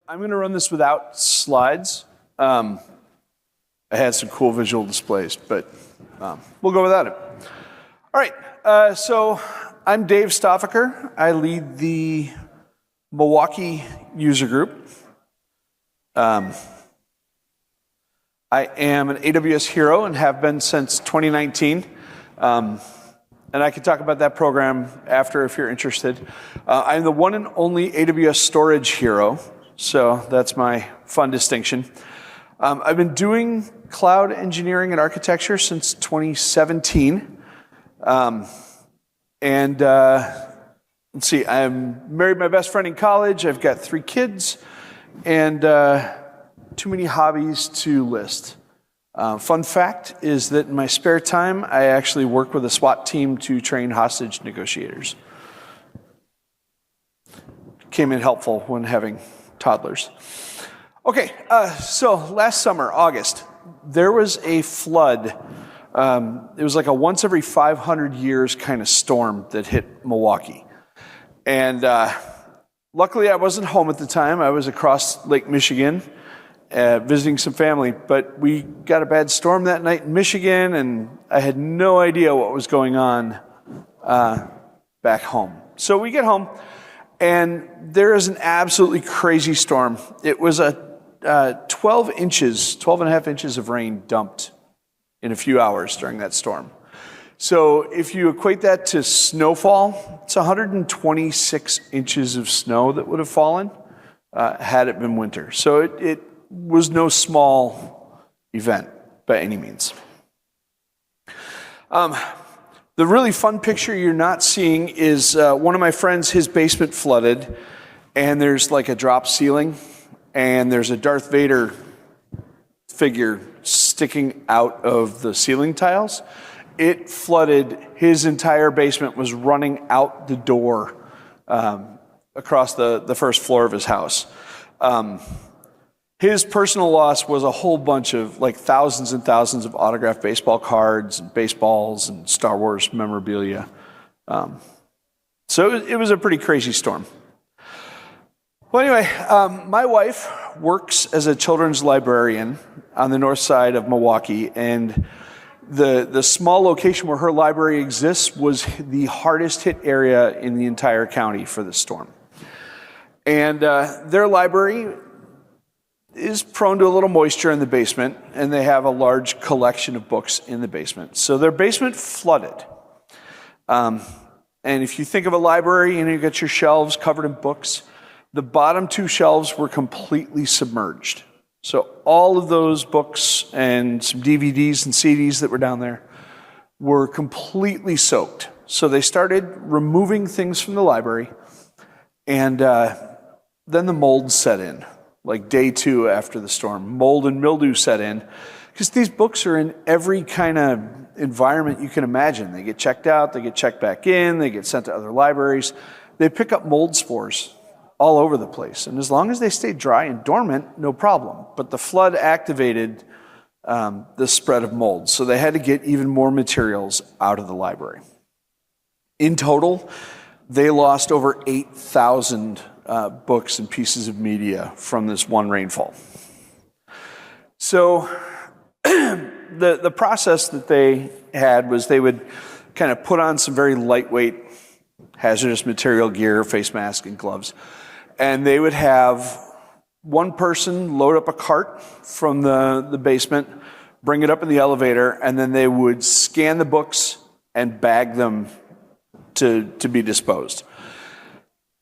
I'm going to run this without slides. I had some cool visual displays, but we'll go without it. All right, so I'm Dave Stauffacher. I lead the Milwaukee user group. I am an AWS hero and have been since 2019. And I can talk about that program after if you're interested. I'm the one and only AWS storage hero, so that's my fun distinction. I've been doing cloud engineering and architecture since 2017. Let's see, I married my best friend in college. I've got 3 kids and too many hobbies to list. Fun fact is that in my spare time, I actually work with a SWAT team to train hostage negotiators. Came in helpful when having toddlers. Okay, so last summer, August, there was a flood. It was like a once every 500 years kind of storm that hit Milwaukee. And luckily I wasn't home at the time. I was across Lake Michigan visiting some family, but we got a bad storm that night in Michigan, and I had no idea what was going on back home. So we get home, and there is an absolutely crazy storm. It was a 12 and a half inches of rain dumped in a few hours during that storm. So if you equate that to snowfall, it's 126 inches of snow that would have fallen had it been winter. So it was no small event by any means. The really fun picture you're not seeing is one of my friends, his basement flooded, and there's like a drop ceiling, and there's a Darth Vader figure sticking out of the ceiling tiles. It flooded, his entire basement was running out the door across the first floor of his house. His personal loss was a whole bunch of like thousands and thousands of autographed baseball cards and baseballs and Star Wars memorabilia. So it was a pretty crazy storm. Well, anyway, my wife works as a children's librarian on the north side of Milwaukee, and the small location where her library exists was the hardest hit area in the entire county for the storm. And their library is prone to a little moisture in the basement, and they have a large collection of books in the basement. So their basement flooded. And if you think of a library and you got your shelves covered in books, the bottom 2 shelves were completely submerged. So all of those books and some DVDs and CDs that were down there were completely soaked. So they started removing things from the library, and then the mold set in. Like day 2 after the storm, mold and mildew set in, because these books are in every kind of environment you can imagine. They get checked out, they get checked back in, they get sent to other libraries. They pick up mold spores all over the place, and as long as they stay dry and dormant, no problem. But the flood activated the spread of mold, so they had to get even more materials out of the library. In total, they lost over 8,000 books and pieces of media from this one rainfall. So the process that they had was they would kind of put on some very lightweight hazardous material gear, face mask and gloves, and they would have one person load up a cart from the basement, bring it up in the elevator, and then they would scan the books and bag them to be disposed.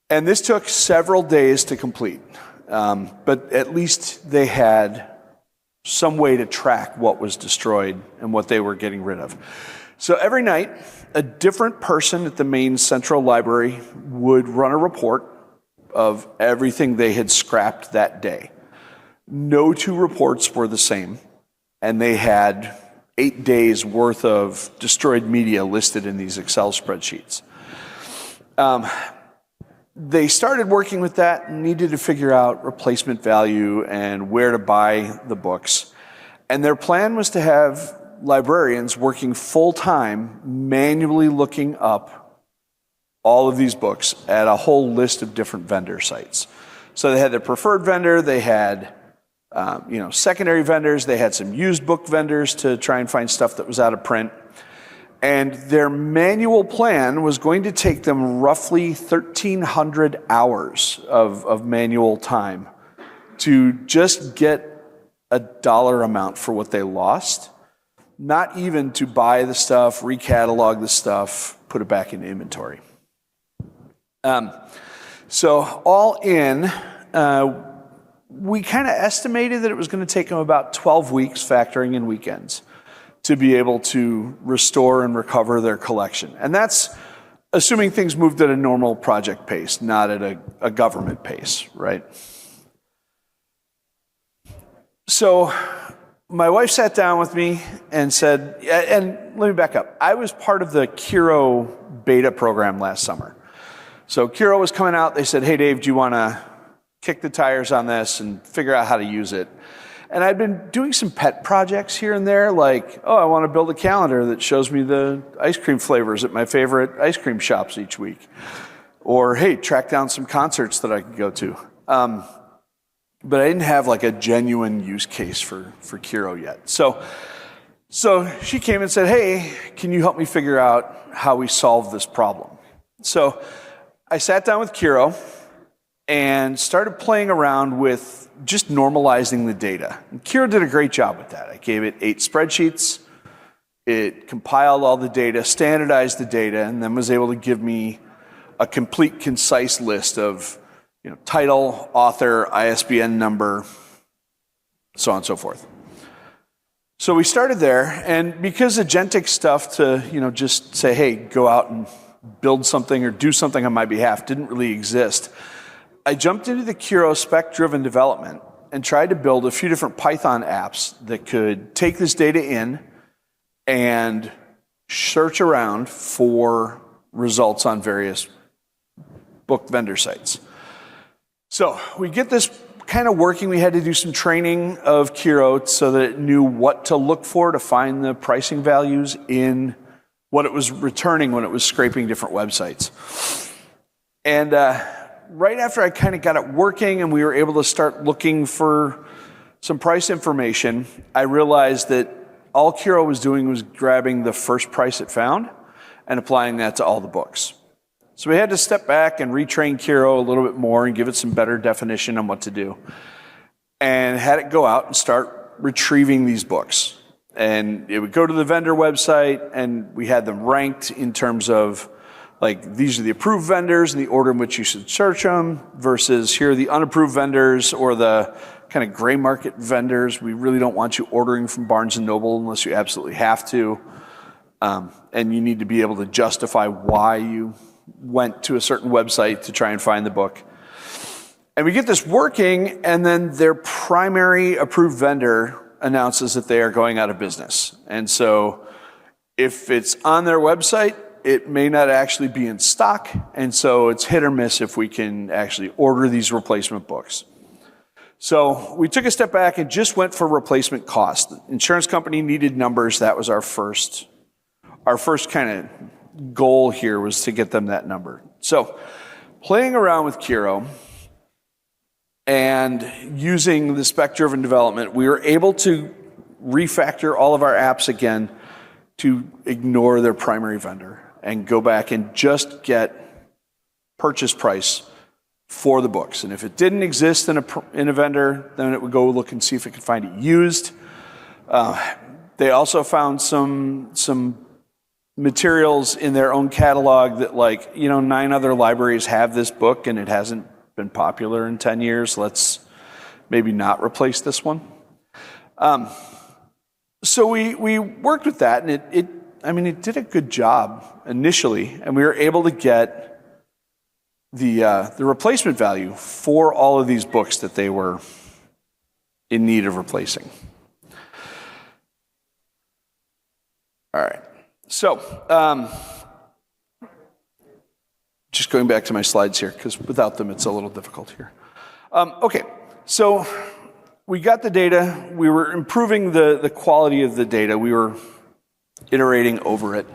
And this took several days to complete, but at least they had some way to track what was destroyed and what they were getting rid of. So every night, a different person at the main central library would run a report of everything they had scrapped that day. No 2 reports were the same, and they had 8 days worth of destroyed media listed in these Excel spreadsheets. They started working with that and needed to figure out replacement value and where to buy the books. And their plan was to have librarians working full-time, manually looking up all of these books at a whole list of different vendor sites. So they had their preferred vendor, they had secondary vendors, they had some used book vendors to try and find stuff that was out of print. And their manual plan was going to take them roughly 1,300 hours of manual time to just get a dollar amount for what they lost, not even to buy the stuff, recatalog the stuff, put it back in inventory. So all in, we kind of estimated that it was going to take them about 12 weeks, factoring in weekends, to be able to restore and recover their collection. And that's assuming things moved at a normal project pace, not at a government pace, right? So my wife sat down with me and said, and let me back up. I was part of the Kiro beta program last summer. So Kiro was coming out. They said, hey, Dave, do you want to kick the tires on this and figure out how to use it? And I'd been doing some pet projects here and there, like, oh, I want to build a calendar that shows me the ice cream flavors at my favorite ice cream shops each week. Or, hey, track down some concerts that I could go to. But I didn't have like a genuine use case for Kiro yet. So she came and said, hey, can you help me figure out how we solve this problem? So I sat down with Kiro and started playing around with just normalizing the data. And Kiro did a great job with that. I gave it 8 spreadsheets. It compiled all the data, standardized the data, and then was able to give me a complete, concise list of title, author, ISBN number, so on and so forth. So we started there, and because agentic stuff to just say, hey, go out and build something or do something on my behalf didn't really exist, I jumped into the Kiro spec-driven development and tried to build a few different Python apps that could take this data in and search around for results on various book vendor sites. So we get this kind of working. We had to do some training of Kiro so that it knew what to look for to find the pricing values in what it was returning when it was scraping different websites. And right after I kind of got it working and we were able to start looking for some price information, I realized that all Kiro was doing was grabbing the first price it found and applying that to all the books. So we had to step back and retrain Kiro a little bit more and give it some better definition on what to do. And had it go out and start retrieving these books. And it would go to the vendor website, and we had them ranked in terms of, like, these are the approved vendors and the order in which you should search them, versus here are the unapproved vendors or the kind of gray market vendors. We really don't want you ordering from Barnes & Noble unless you absolutely have to. And you need to be able to justify why you went to a certain website to try and find the book. And we get this working, and then their primary approved vendor announces that they are going out of business. And so if it's on their website, it may not actually be in stock, and so it's hit or miss if we can actually order these replacement books. So we took a step back and just went for replacement cost. The insurance company needed numbers. That was our first kind of goal here, was to get them that number. So playing around with Kiro and using the spec-driven development, we were able to refactor all of our apps again to ignore their primary vendor and go back and just get purchase price for the books. And if it didn't exist in a vendor, then it would go look and see if it could find it used. They also found some materials in their own catalog that, 9 other libraries have this book and it hasn't been popular in 10 years. Let's maybe not replace this one. So we worked with that, and it did a good job initially, and we were able to get the replacement value for all of these books that they were in need of replacing. All right. So, just going back to my slides here, because without them it's a little difficult here. Okay, so we got the data. We were improving the quality of the data. We were iterating over it.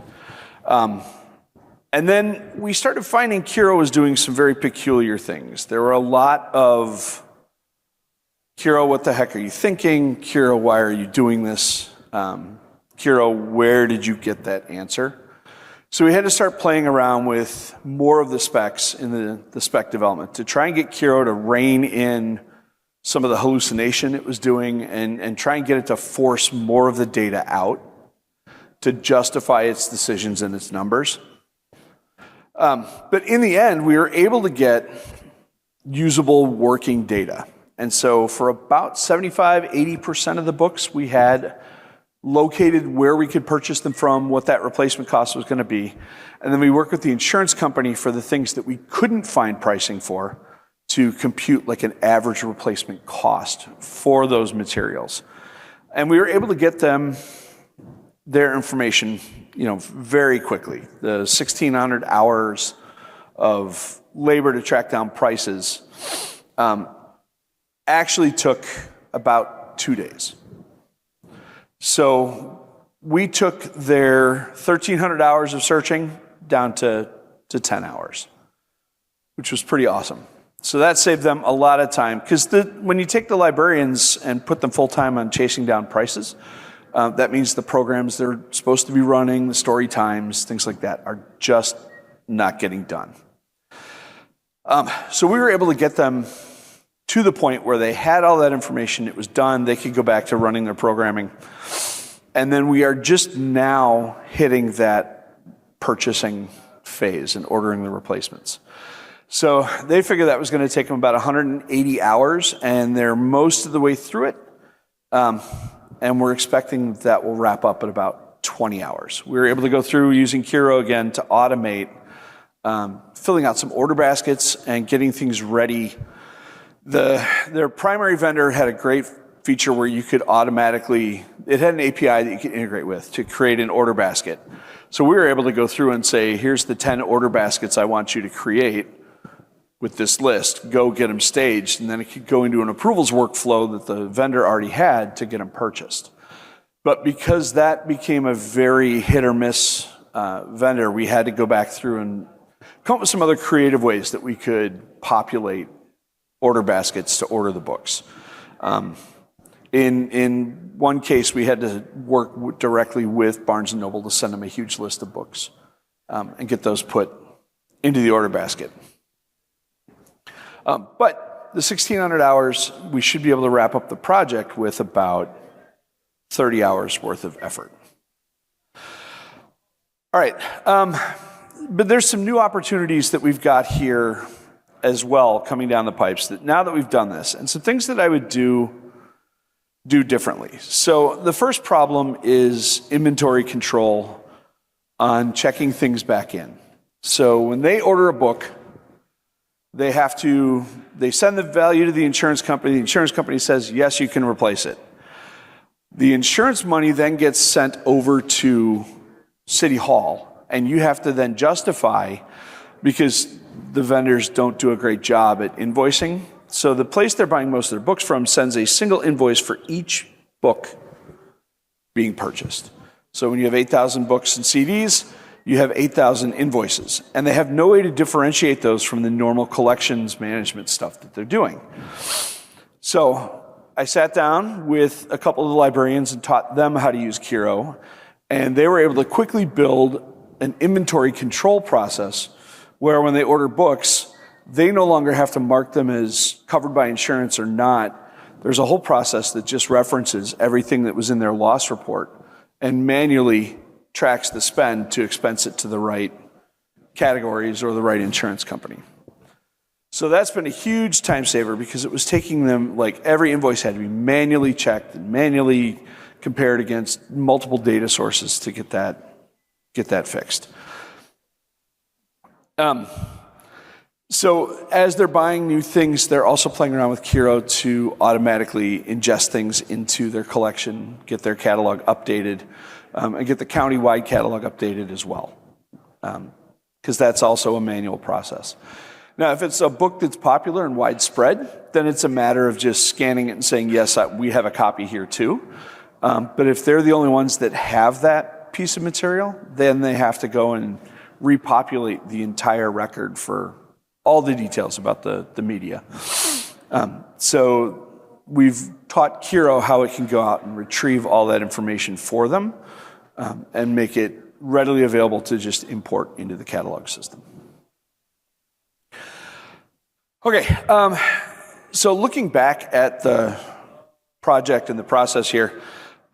And then we started finding Kiro was doing some very peculiar things. There were a lot of, Kiro, what the heck are you thinking? Kiro, why are you doing this? Kiro, where did you get that answer? So we had to start playing around with more of the specs in the spec development to try and get Kiro to rein in some of the hallucination it was doing and try and get it to force more of the data out to justify its decisions and its numbers. But in the end, we were able to get usable working data. And so for about 75–80% of the books, we had located where we could purchase them from, what that replacement cost was going to be. And then we worked with the insurance company for the things that we couldn't find pricing for to compute like an average replacement cost for those materials. And we were able to get them their information, very quickly. The 1,600 hours of labor to track down prices actually took about 2 days. So we took their 1,300 hours of searching down to 10 hours, which was pretty awesome. So that saved them a lot of time, because when you take the librarians and put them full-time on chasing down prices, that means the programs they're supposed to be running, the story times, things like that, are just not getting done. So we were able to get them to the point where they had all that information, it was done, they could go back to running their programming. And then we are just now hitting that purchasing phase and ordering the replacements. So they figured that was going to take them about 180 hours, and they're most of the way through it. And we're expecting that will wrap up at about 20 hours. We were able to go through using Kiro again to automate filling out some order baskets and getting things ready. Their primary vendor had a great feature where you could automatically, it had an API that you could integrate with to create an order basket. So we were able to go through and say, here's the 10 order baskets I want you to create with this list, go get them staged, and then it could go into an approvals workflow that the vendor already had to get them purchased. But because that became a very hit or miss vendor, we had to go back through and come up with some other creative ways that we could populate order baskets to order the books. In one case, we had to work directly with Barnes & Noble to send them a huge list of books and get those put into the order basket. But the 1,600 hours, we should be able to wrap up the project with about 30 hours worth of effort. All right, but there's some new opportunities that we've got here as well coming down the pipes that now that we've done this, and some things that I would do differently. So the first problem is inventory control on checking things back in. So when they order a book, they send the value to the insurance company. The insurance company says, yes, you can replace it. The insurance money then gets sent over to City Hall, and you have to then justify, because the vendors don't do a great job at invoicing. So the place they're buying most of their books from sends a single invoice for each book being purchased. So when you have 8,000 books and CDs, you have 8,000 invoices, and they have no way to differentiate those from the normal collections management stuff that they're doing. So I sat down with a couple of the librarians and taught them how to use Kiro, and they were able to quickly build an inventory control process where when they order books, they no longer have to mark them as covered by insurance or not. There's a whole process that just references everything that was in their loss report and manually tracks the spend to expense it to the right categories or the right insurance company. So that's been a huge time saver, because it was taking them, like, every invoice had to be manually checked and manually compared against multiple data sources to get that fixed. So as they're buying new things, they're also playing around with Kiro to automatically ingest things into their collection, get their catalog updated, and get the county-wide catalog updated as well, because that's also a manual process. Now, if it's a book that's popular and widespread, then it's a matter of just scanning it and saying, yes, we have a copy here too. But if they're the only ones that have that piece of material, then they have to go and repopulate the entire record for all the details about the media. So we've taught Kiro how it can go out and retrieve all that information for them and make it readily available to just import into the catalog system. Okay, so looking back at the project and the process here,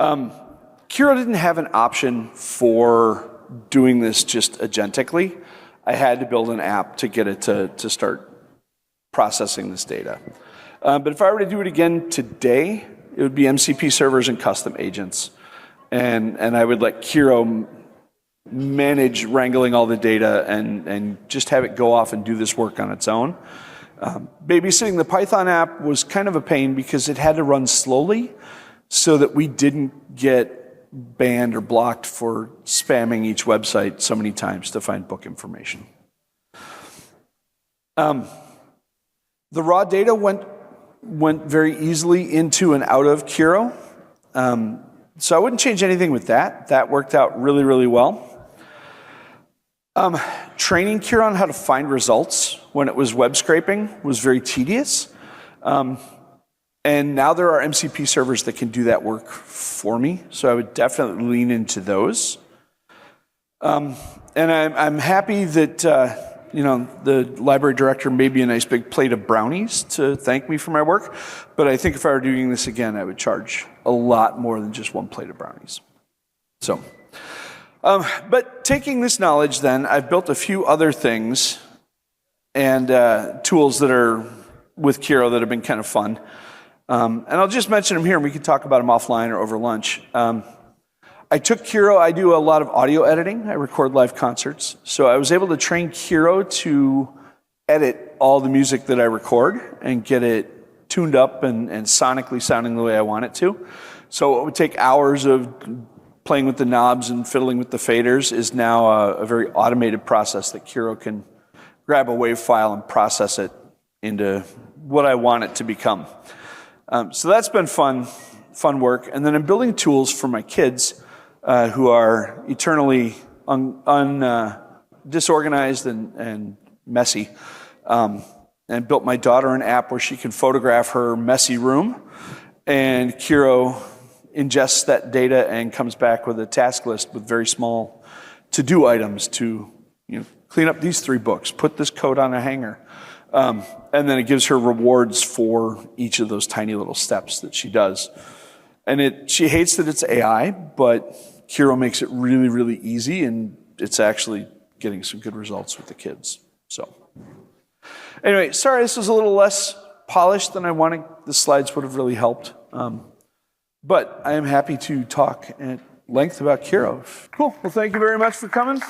Kiro didn't have an option for doing this just agentically. I had to build an app to get it to start processing this data. But if I were to do it again today, it would be MCP servers and custom agents. And I would let Kiro manage wrangling all the data and just have it go off and do this work on its own. Babysitting the Python app was kind of a pain because it had to run slowly so that we didn't get banned or blocked for spamming each website so many times to find book information. The raw data went very easily into and out of Kiro. So I wouldn't change anything with that. That worked out really, really well. Training Kiro on how to find results when it was web scraping was very tedious. And now there are MCP servers that can do that work for me. So I would definitely lean into those. And I'm happy that the library director made me a nice big plate of brownies to thank me for my work. But I think if I were doing this again, I would charge a lot more than just one plate of brownies. So, but taking this knowledge then, I've built a few other things and tools that are with Kiro that have been kind of fun. And I'll just mention them here and we can talk about them offline or over lunch. I took Kiro, I do a lot of audio editing. I record live concerts. So I was able to train Kiro to edit all the music that I record and get it tuned up and sonically sounding the way I want it to. So it would take hours of playing with the knobs and fiddling with the faders is now a very automated process that Kiro can grab a WAV file and process it into what I want it to become. So that's been fun work. And then I'm building tools for my kids who are eternally disorganized and messy. And built my daughter an app where she can photograph her messy room, and Kiro ingests that data and comes back with a task list with very small to-do items to clean up these 3 books, put this coat on a hanger. And then it gives her rewards for each of those tiny little steps that she does. And she hates that it's AI, but Kiro makes it really, really easy, and it's actually getting some good results with the kids. So anyway, sorry this was a little less polished than I wanted. The slides would have really helped. But I am happy to talk at length about Kiro. Cool. Well, thank you very much for coming.